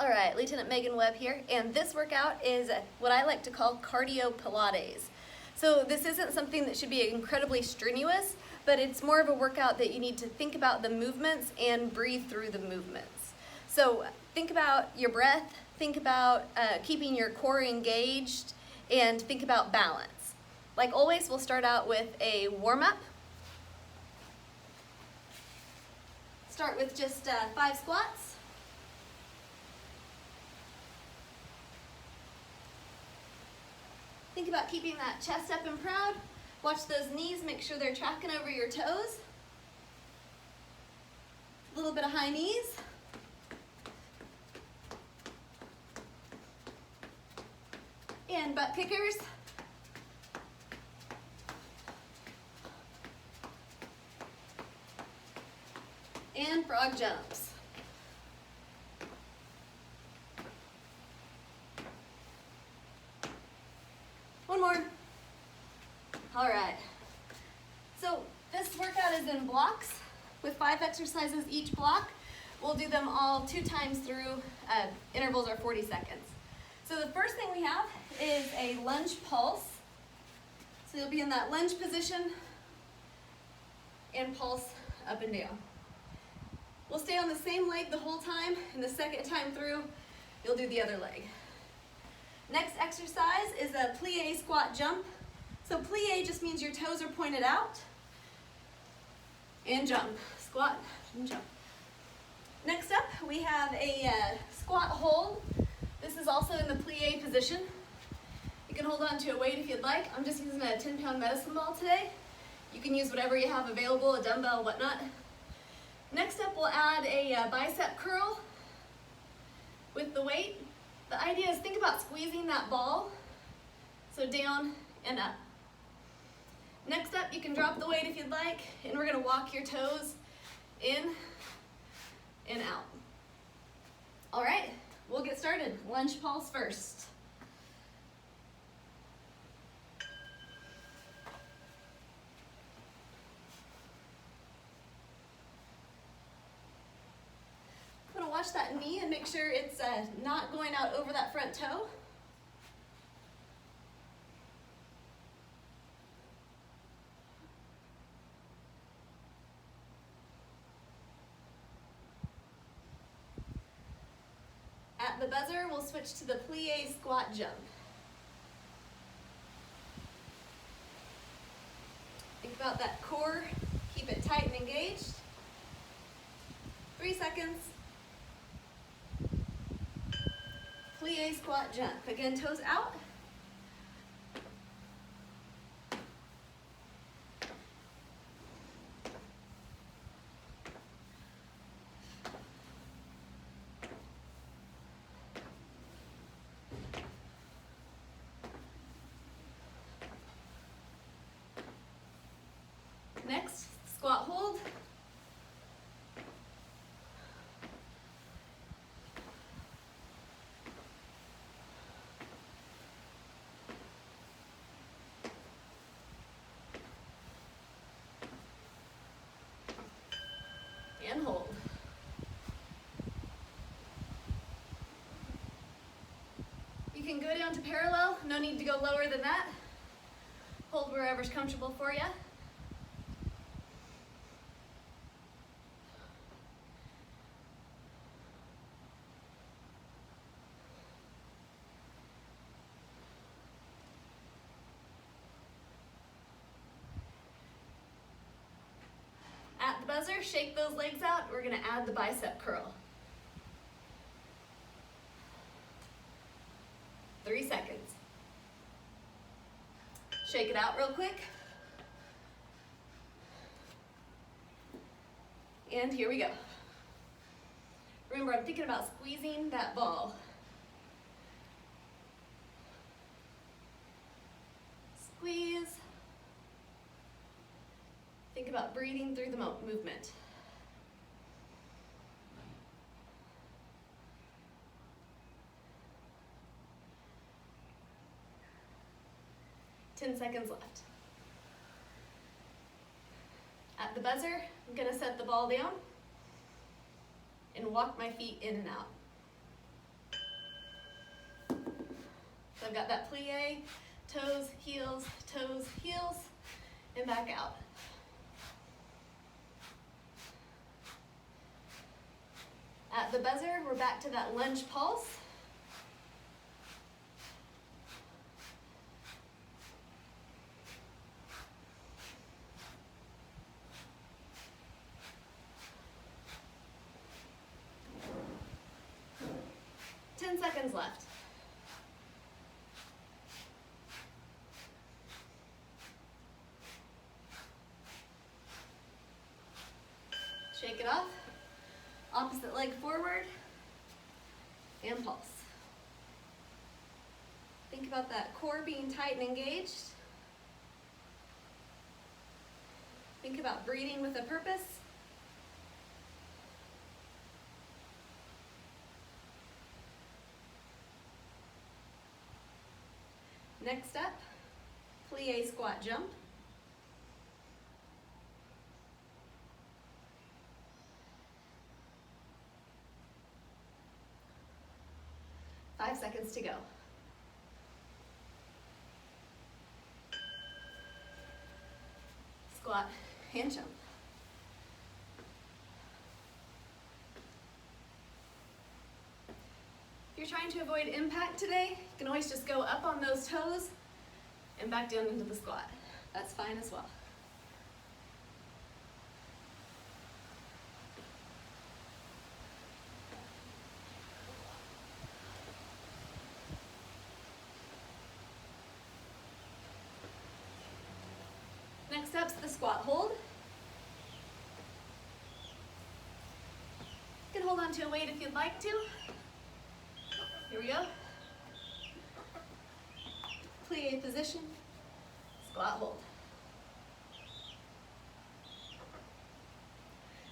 All right, Lieutenant Megan Webb here, and this workout is what I like to call cardio Pilates. So this isn't something that should be incredibly strenuous, but it's more of a workout that you need to think about the movements and breathe through the movements. So think about your breath, think about keeping your core engaged, and think about balance. Like always, we'll start out with a warm-up. Start with just 5 squats. Think about keeping that chest up and proud. Watch those knees, make sure they're tracking over your toes. A little bit of high knees. And butt kickers. And frog jumps. One more. All right. So this workout is in blocks with 5 exercises each block. We'll do them all 2 times through. Intervals are 40 seconds. So the first thing we have is a lunge pulse. So you'll be in that lunge position and pulse up and down. We'll stay on the same leg the whole time, and the second time through, you'll do the other leg. Next exercise is a plie squat jump. So plie just means your toes are pointed out. And jump, squat and jump. Next up, we have a squat hold. This is also in the plie position. You can hold on to a weight if you'd like. I'm just using a 10-pound medicine ball today. You can use whatever you have available, a dumbbell, whatnot. Next up, we'll add a bicep curl with the weight. The idea is think about squeezing that ball, so down and up. Next up, you can drop the weight if you'd like, and we're gonna walk your toes in and out. All right, we'll get started. Lunge pulse first. Watch that knee and make sure it's not going out over that front toe. At the buzzer, we'll switch to the plie squat jump. Think about that core. Keep it tight and engaged. 3 seconds. Plie squat jump. Again, toes out. Next, squat hold. And hold. You can go down to parallel, no need to go lower than that. Hold wherever's comfortable for you. At the buzzer, shake those legs out. We're gonna add the bicep curl. 3 seconds. Shake it out real quick. And here we go. Remember, I'm thinking about squeezing that ball. Squeeze. Think about breathing through the movement. Ten seconds left. At the buzzer, I'm gonna set the ball down and walk my feet in and out. So I've got that plie, toes, heels, and back out. At the buzzer, we're back to that lunge pulse. Seconds left. Shake it off. Opposite leg forward and pulse. Think about that core being tight and engaged. Think about breathing with a purpose. Next up, plie squat jump. Five seconds to go. Squat, hand jump. If you're trying to avoid impact today, you can always just go up on those toes and back down into the squat. That's fine as well. Next up's the squat hold. You can hold on to a weight if you'd like to. Here we go. Plie position, squat hold.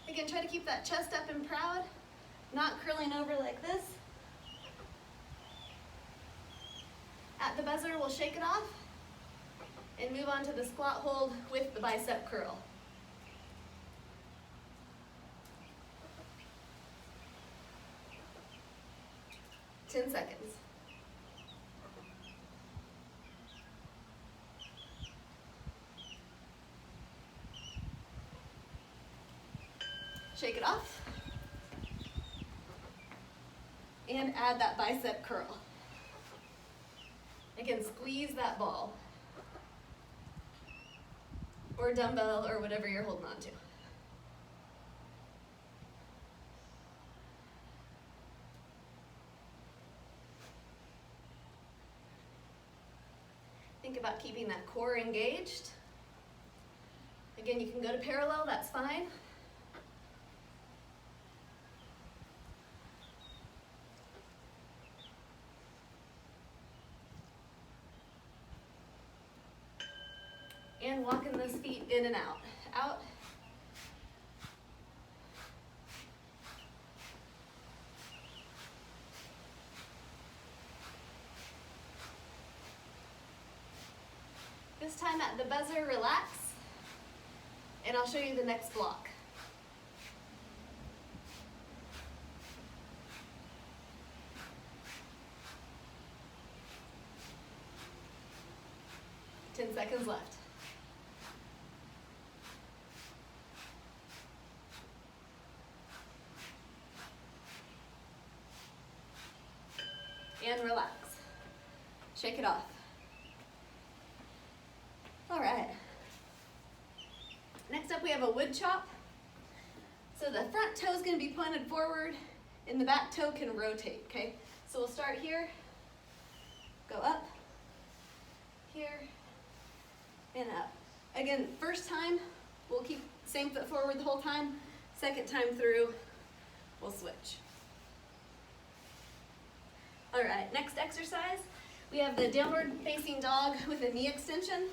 Again, try to keep that chest up and proud, not curling over like this. At the buzzer, we'll shake it off and move on to the squat hold with the bicep curl. Ten seconds. Shake it off. And add that bicep curl. Again, squeeze that ball. Or dumbbell or whatever you're holding on to. Think about keeping that core engaged. Again, you can go to parallel, that's fine. And walking those feet in and out. Out. This time at the buzzer, relax, and I'll show you the next block. Ten seconds left. And relax. Shake it off. All right. Next up we have a wood chop. So the front toe is going to be pointed forward and the back toe can rotate, okay? So we'll start here, go up, here, and up. Again, first time, we'll keep same foot forward the whole time. Second time through, we'll switch. All right, next exercise, we have the downward facing dog with a knee extension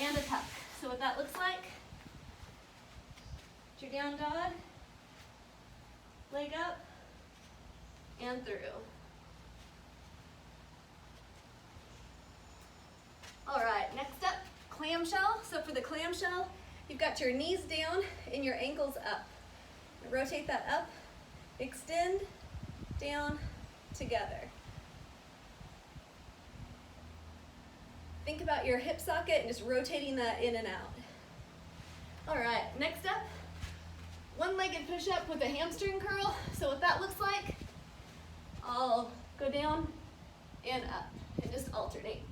and a tuck. So what that looks like, your down dog, leg up, and through. All right, next up, clamshell. So for the clamshell, you've got your knees down and your ankles up. Rotate that up, extend, down, together. Think about your hip socket and just rotating that in and out. All right, next up, one-legged push-up with a hamstring curl. So what that looks like, I'll go down and up and just alternate.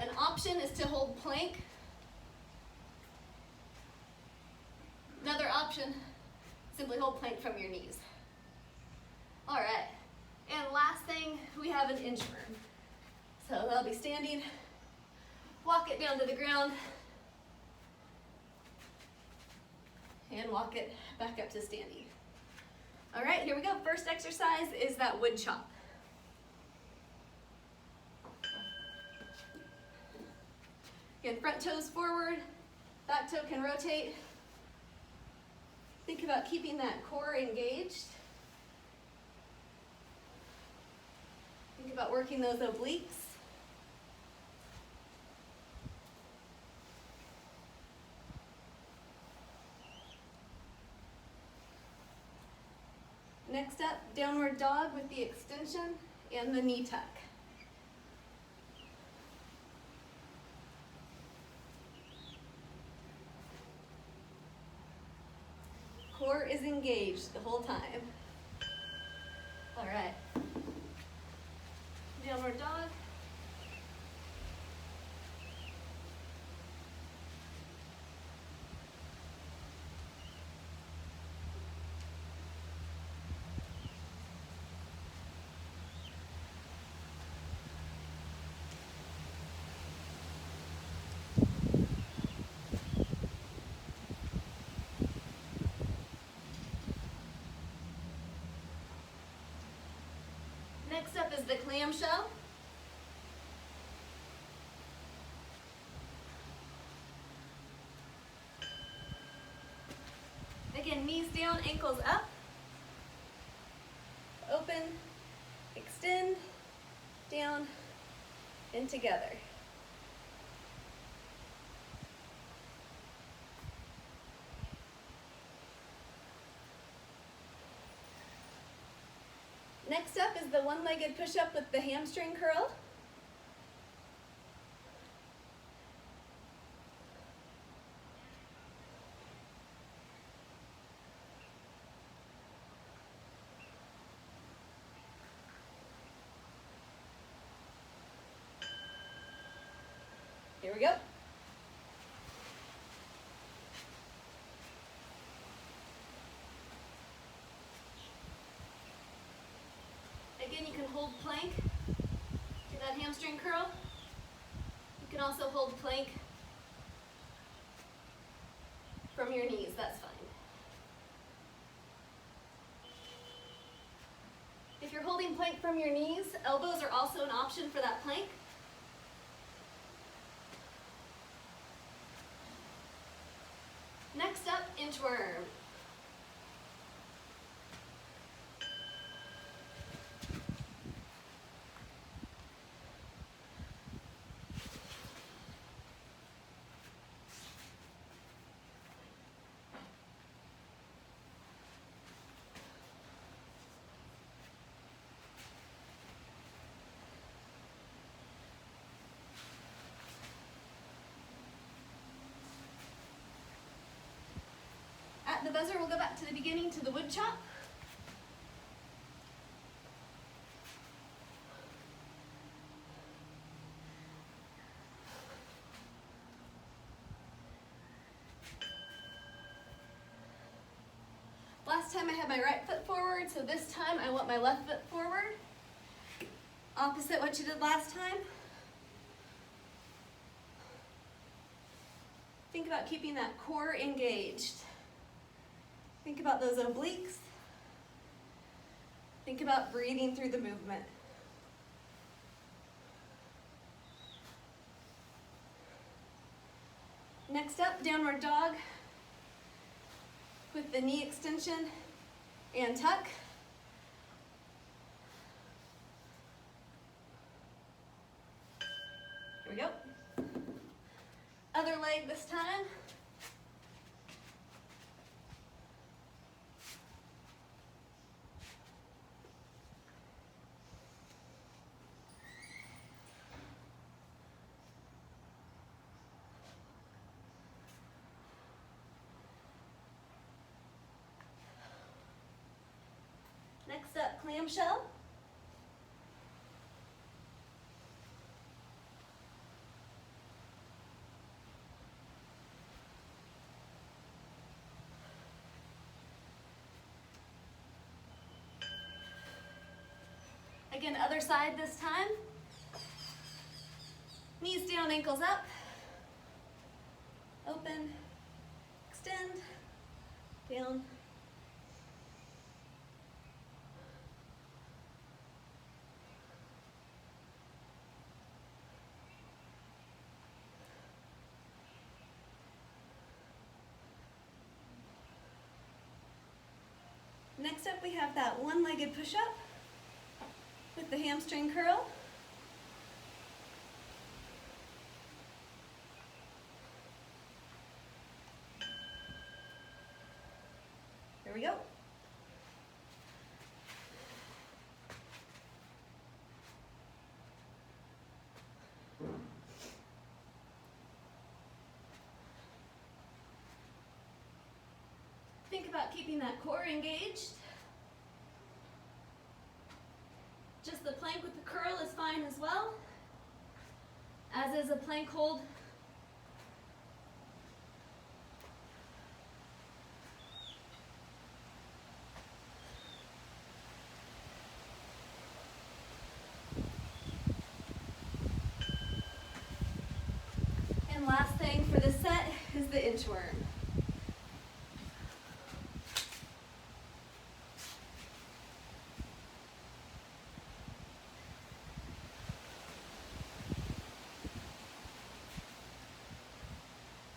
An option is to hold plank. Another option, simply hold plank from your knees. All right, and last thing, we have an inchworm. So I'll be standing, walk it down to the ground, and walk it back up to standing. All right, here we go. First exercise is that wood chop. Again, front toes forward, back toe can rotate. Think about keeping that core engaged. Think about working those obliques. Next up, downward dog with the extension and the knee tuck. Core is engaged the whole time. All right. Downward dog. Next up is the clamshell. Again, knees down, ankles up. Open, extend, down, and together. Next up is the one-legged push-up with the hamstring curl. Here we go. Again, you can hold plank to that hamstring curl. You can also hold plank from your knees, that's fine. If you're holding plank from your knees, elbows are also an option for that plank. Next up, inchworm. At the buzzer, we'll go back to the beginning to the wood chop. Last time I had my right foot forward, so this time I want my left foot forward. Opposite what you did last time. Think about keeping that core engaged. Think about those obliques. Think about breathing through the movement. Next up, downward dog with the knee extension and tuck. Here we go. Other leg this time. clamshell. Again, other side this time. Knees down, ankles up. Open, extend, down. Next up, we have that one-legged push-up with the hamstring curl. There we go. Think about keeping that core engaged. Just the plank with the curl is fine as well, as is a plank hold. And last thing for this set is the inchworm.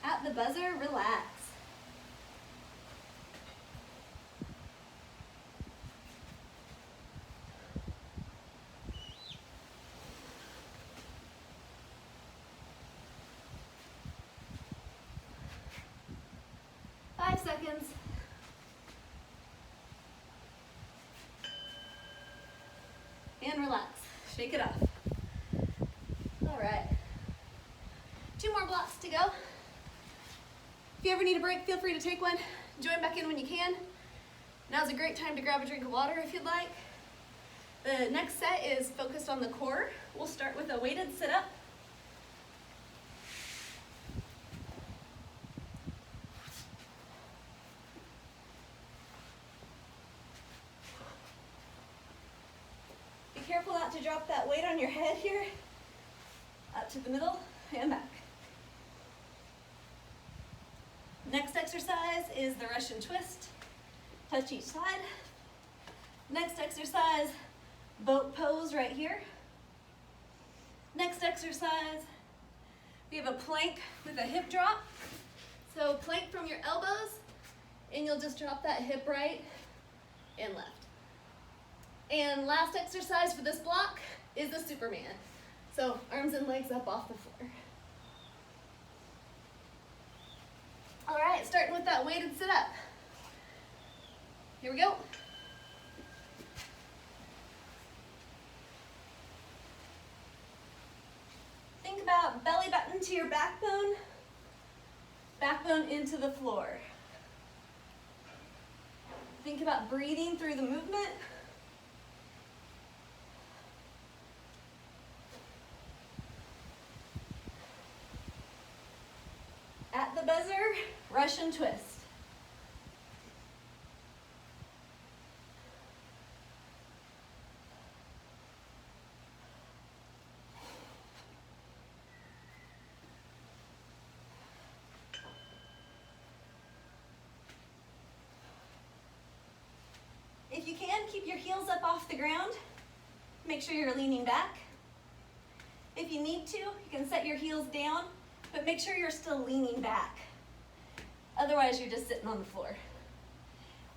At the buzzer, relax. Five seconds. And relax. Shake it off. All right. 2 more blocks to go. If you ever need a break, feel free to take one. Join back in when you can. Now's a great time to grab a drink of water if you'd like. The next set is focused on the core. We'll start with a weighted sit-up. Be careful not to drop that weight on your head here. Up to the middle and back. Next exercise is the Russian twist. Touch each side. Next exercise, boat pose right here. Next exercise, we have a plank with a hip drop. So plank from your elbows, and you'll just drop that hip right and left. And last exercise for this block is the Superman. So arms and legs up off the floor. All right, starting with that weighted sit-up. Here we go. Think about belly button to your backbone, backbone into the floor. Think about breathing through the movement. At the buzzer, Russian twist. If you can, keep your heels up off the ground. Make sure you're leaning back. If you need to, you can set your heels down, but make sure you're still leaning back. Otherwise, you're just sitting on the floor.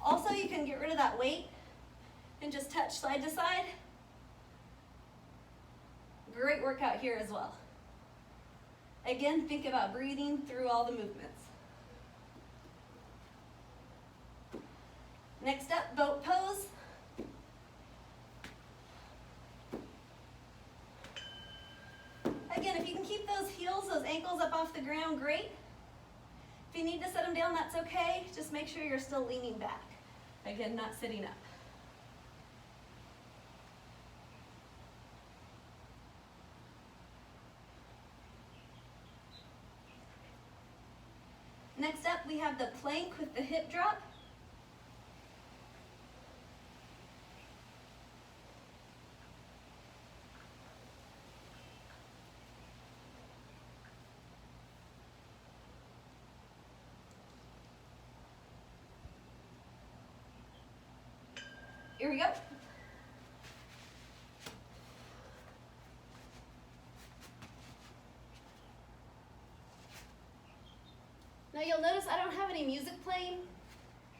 Also, you can get rid of that weight and just touch side to side. Great workout here as well. Again, think about breathing through all the movements. Next up, boat pose. Again, if you can keep those heels, those ankles up off the ground, great. If you need to set them down, that's okay. Just make sure you're still leaning back. Again, not sitting up. we have the plank with the hip drop. Here we go. Now you'll notice I don't have any music playing.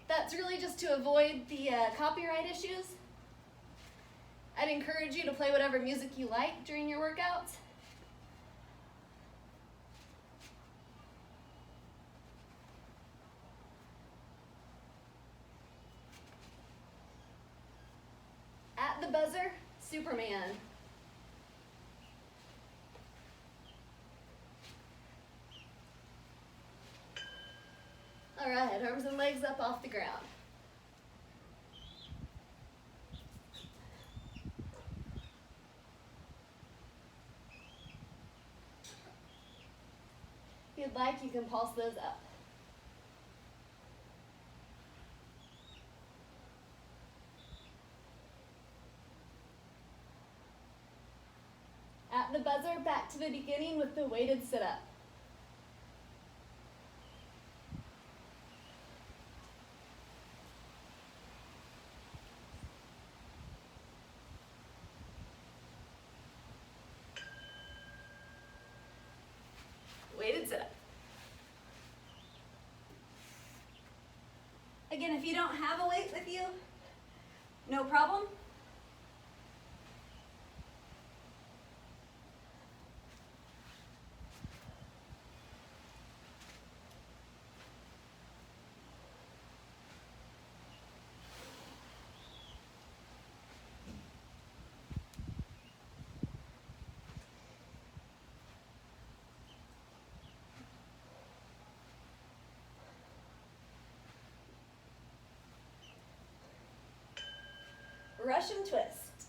That's really just to avoid the copyright issues. I'd encourage you to play whatever music you like during your workouts. At the buzzer, Superman. All right, arms and legs up off the ground. If you'd like, you can pulse those up. At the buzzer, back to the beginning with the weighted sit-up. Weighted sit-up. Again, if you don't have a weight with you, no problem. Russian twist.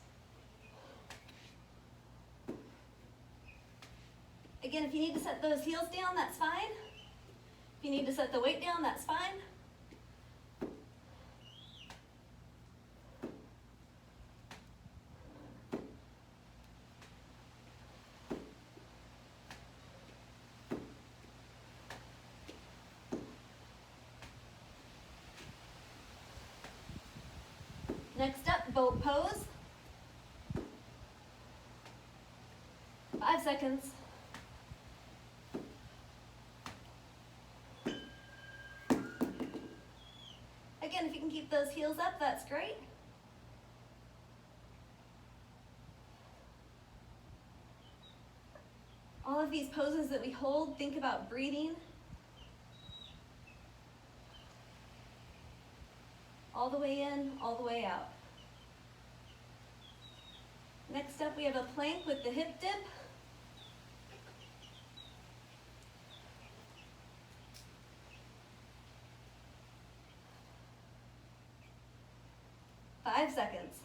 Again, if you need to set those heels down, that's fine. If you need to set the weight down, that's fine. Next up, boat pose. 5 seconds. Again, if you can keep those heels up, that's great. All of these poses that we hold, think about breathing. All the way in, all the way out. Next up, we have a plank with the hip dip. Five seconds.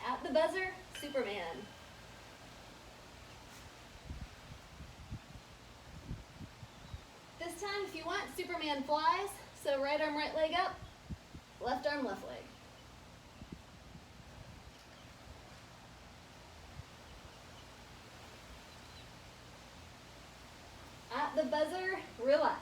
At the buzzer, Superman. This time, if you want, Superman flies. So right arm, right leg up, left arm, left leg. At the buzzer, relax.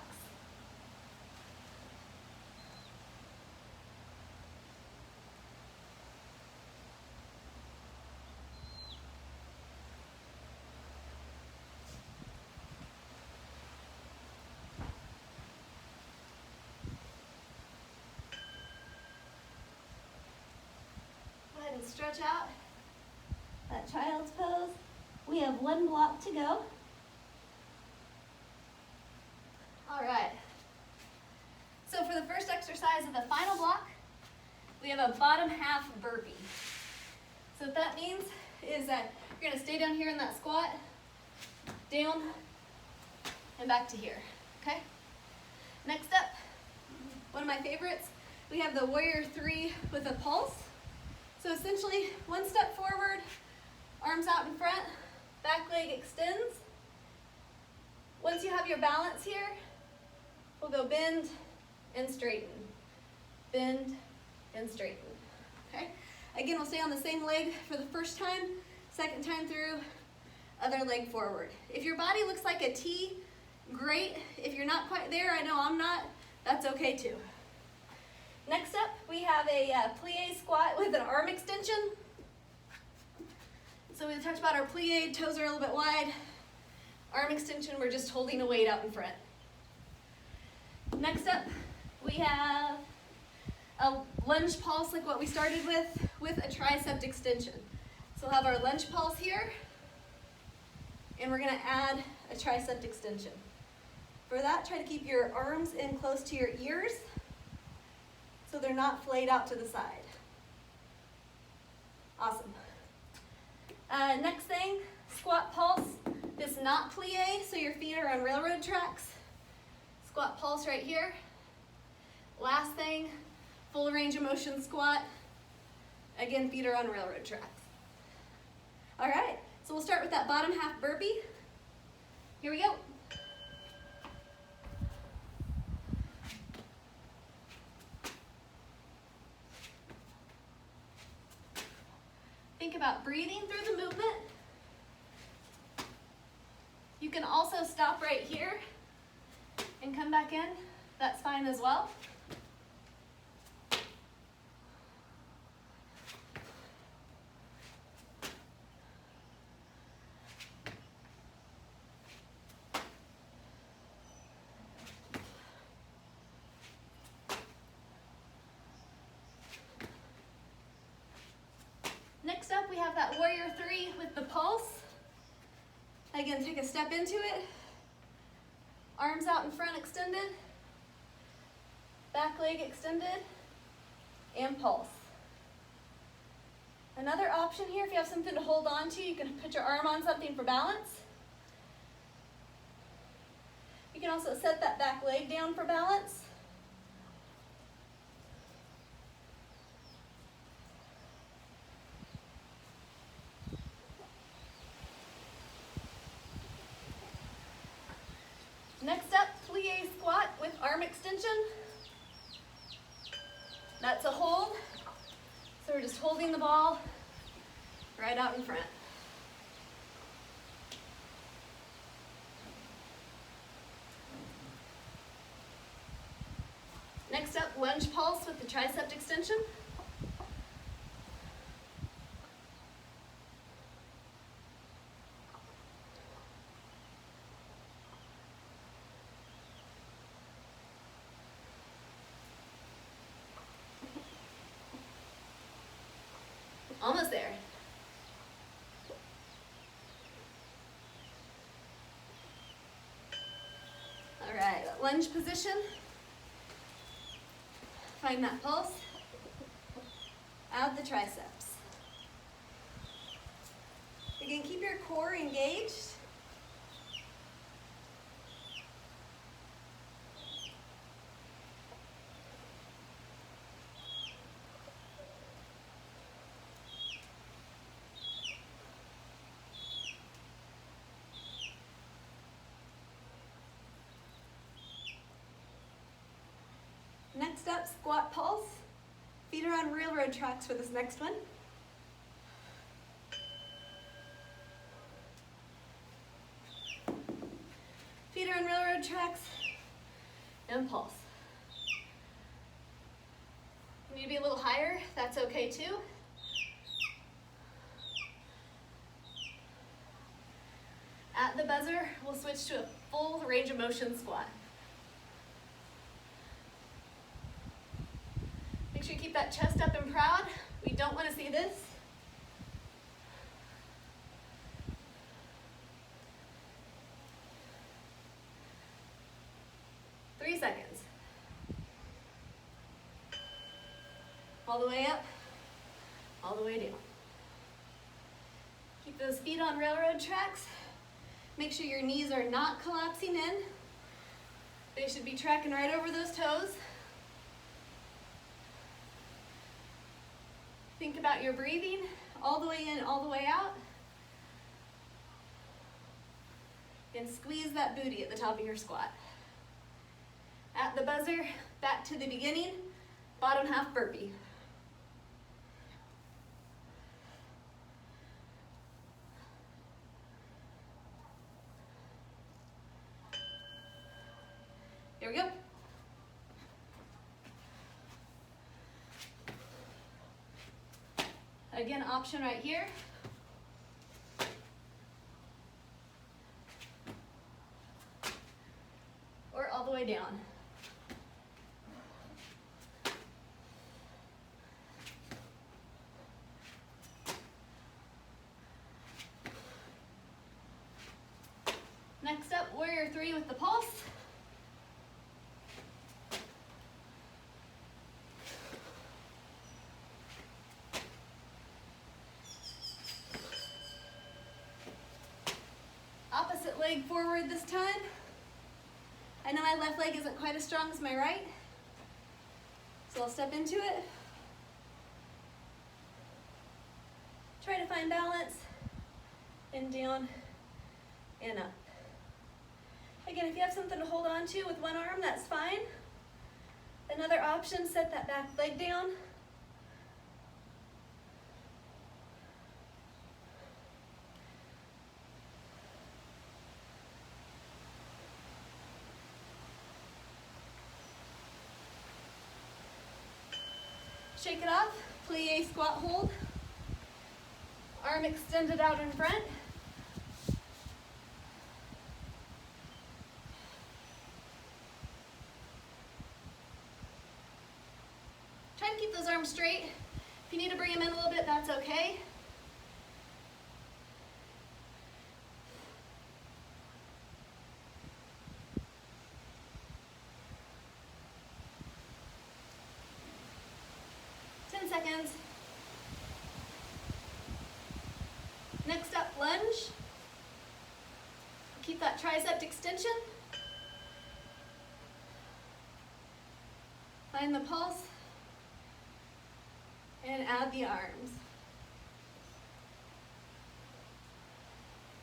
stretch out that child's pose. We have one block to go. All right. So for the first exercise of the final block, we have a bottom half burpee. So what that means is that you're gonna stay down here in that squat, down, and back to here, okay? Next up, one of my favorites, we have the warrior 3 with a pulse. So essentially, one step forward, arms out in front, back leg extends. Once you have your balance here, we'll go bend and straighten, bend and straighten, okay? Again, we'll stay on the same leg for the first time, second time through, other leg forward. If your body looks like a T, great. If you're not quite there, I know I'm not, that's okay too. Next up, we have a plie squat with an arm extension. So we talked about our plie, toes are a little bit wide. Arm extension, we're just holding a weight out in front. Next up, we have a lunge pulse like what we started with a tricep extension. So we'll have our lunge pulse here, and we're gonna add a tricep extension. For that, try to keep your arms in close to your ears so they're not flayed out to the side. Awesome. Next thing, squat pulse. This is not plie, so your feet are on railroad tracks. Squat pulse right here. Last thing, full range of motion squat. Again, feet are on railroad tracks. All right, so we'll start with that bottom half burpee. Here we go. Think about breathing through the movement. You can also stop right here and come back in. That's fine as well. Next up, we have that warrior 3 with the pulse. Again, take a step into it. Arms out in front extended. Back leg extended. And pulse. Another option here, if you have something to hold on to, you can put your arm on something for balance. You can also set that back leg down for balance. Next up, plie squat with arm extension. That's a hold. So we're just holding the ball right out in front. Next up, lunge pulse with the tricep extension. Almost there. All right, lunge position. Find that pulse. Add the triceps. Again, keep your core engaged. Next up, squat pulse. Feet are on railroad tracks for this next one. Feet are on railroad tracks and pulse. You need to be a little higher, that's okay too. At the buzzer, we'll switch to a full range of motion squat. Make sure you keep that chest up and proud. We don't want to see this. 3 seconds. All the way up, all the way down. Keep those feet on railroad tracks. Make sure your knees are not collapsing in. They should be tracking right over those toes. Think about your breathing, all the way in, all the way out. And squeeze that booty at the top of your squat. At the buzzer, back to the beginning, bottom half burpee. Here we go. Again, option right here. Or all the way down. Next up, warrior 3 with the pulse. Opposite leg forward this time. I know my left leg isn't quite as strong as my right, so I'll step into it. Try to find balance, and down, and up. Again, if you have something to hold on to with one arm, that's fine. Another option, set that back leg down. Shake it off, plie squat hold. Arm extended out in front. Try to keep those arms straight. If you need to bring them in a little bit, that's okay. Seconds. Next up, lunge. Keep that tricep extension. Find the pulse and add the arms.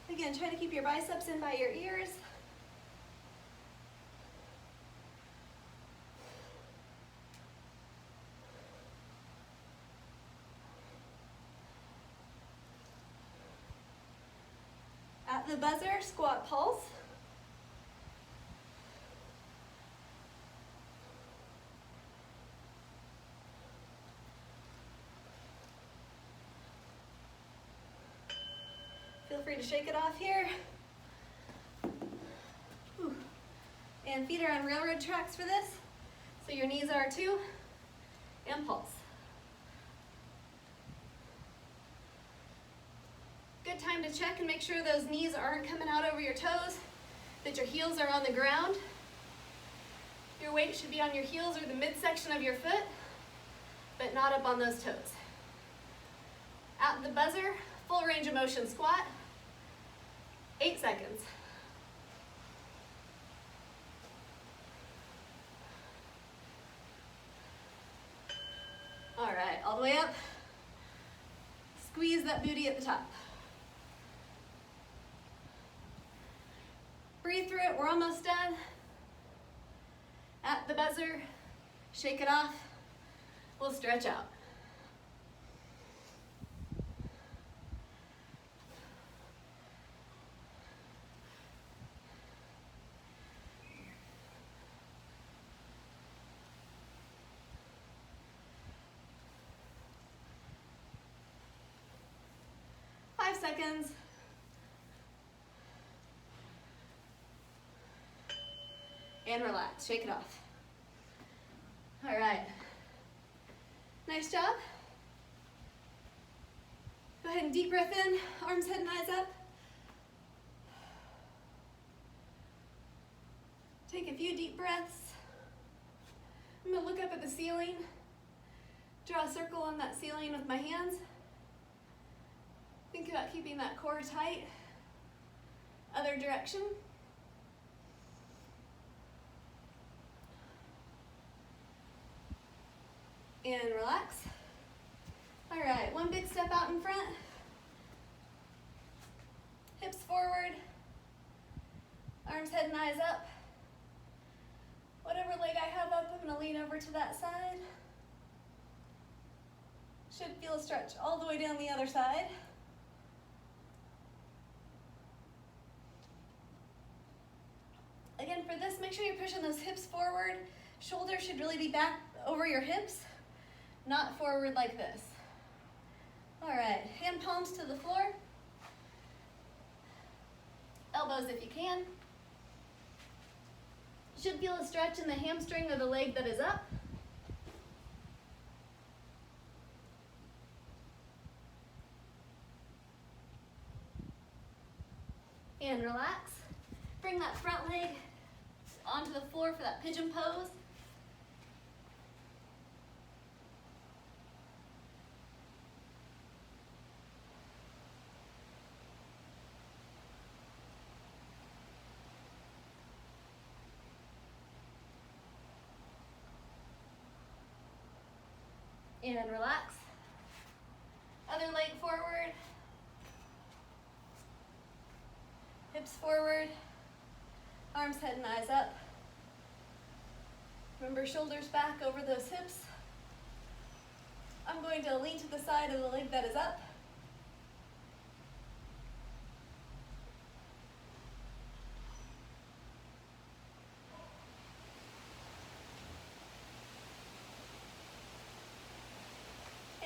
Again, try to keep your biceps in by your ears. At the buzzer, squat pulse. Feel free to shake it off here. Whew. And feet are on railroad tracks for this, so your knees are too, and pulse. Good time to check and make sure those knees aren't coming out over your toes, that your heels are on the ground. Your weight should be on your heels or the midsection of your foot, but not up on those toes. At the buzzer, full range of motion squat, 8 seconds. All right, all the way up. Squeeze that booty at the top. Breathe through it, we're almost done. At the buzzer, shake it off. We'll stretch out. Seconds. And relax, shake it off. All right. Nice job. Go ahead and deep breath in, arms, head, and eyes up. Take a few deep breaths. I'm gonna look up at the ceiling, draw a circle on that ceiling with my hands. Think about keeping that core tight. Other direction. And relax. All right, one big step out in front. Hips forward. Arms, head, and eyes up. Whatever leg I have up, I'm gonna lean over to that side. Should feel a stretch all the way down the other side. Again, for this, make sure you're pushing those hips forward. Shoulders should really be back over your hips, not forward like this. All right, hand palms to the floor. Elbows if you can. You should feel a stretch in the hamstring or the leg that is up. And relax. Bring that front leg onto the floor for that pigeon pose. And relax. Other leg forward. Hips forward. Arms, head, and eyes up. Remember, shoulders back over those hips. I'm going to lean to the side of the leg that is up.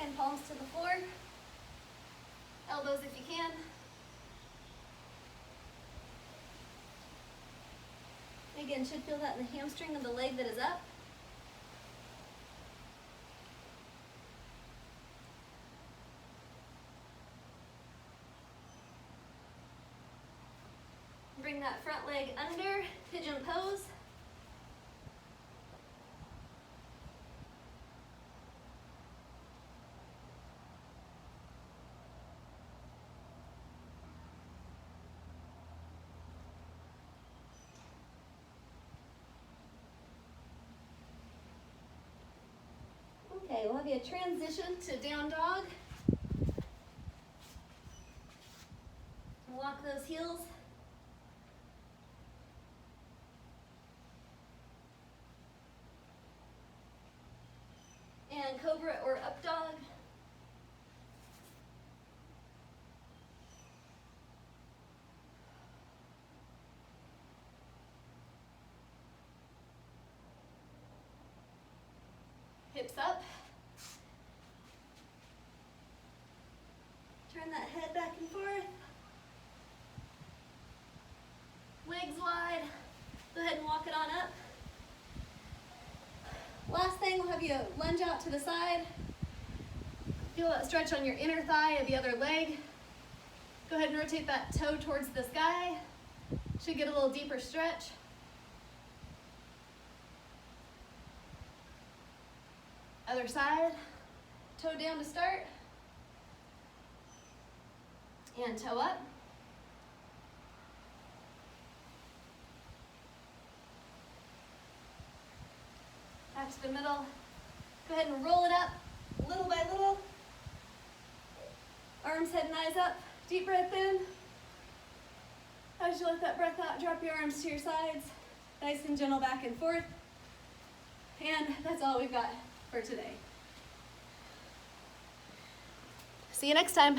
And palms to the floor. Elbows if you can. Again, should feel that in the hamstring of the leg that is up. Bring that front leg under, pigeon pose. Okay, we'll have you transition to down dog. Walk those heels. And cobra or up dog. Hips up. Turn that head back and forth. Legs wide. Go ahead and walk it on up. Last thing, we'll have you lunge out to the side. Feel that stretch on your inner thigh of the other leg. Go ahead and rotate that toe towards the sky. Should get a little deeper stretch. Other side. Toe down to start. And toe up. Back to the middle. Go ahead and roll it up little by little. Arms, head, and eyes up. Deep breath in. As you let that breath out, drop your arms to your sides. Nice and gentle back and forth. And that's all we've got for today. See you next time.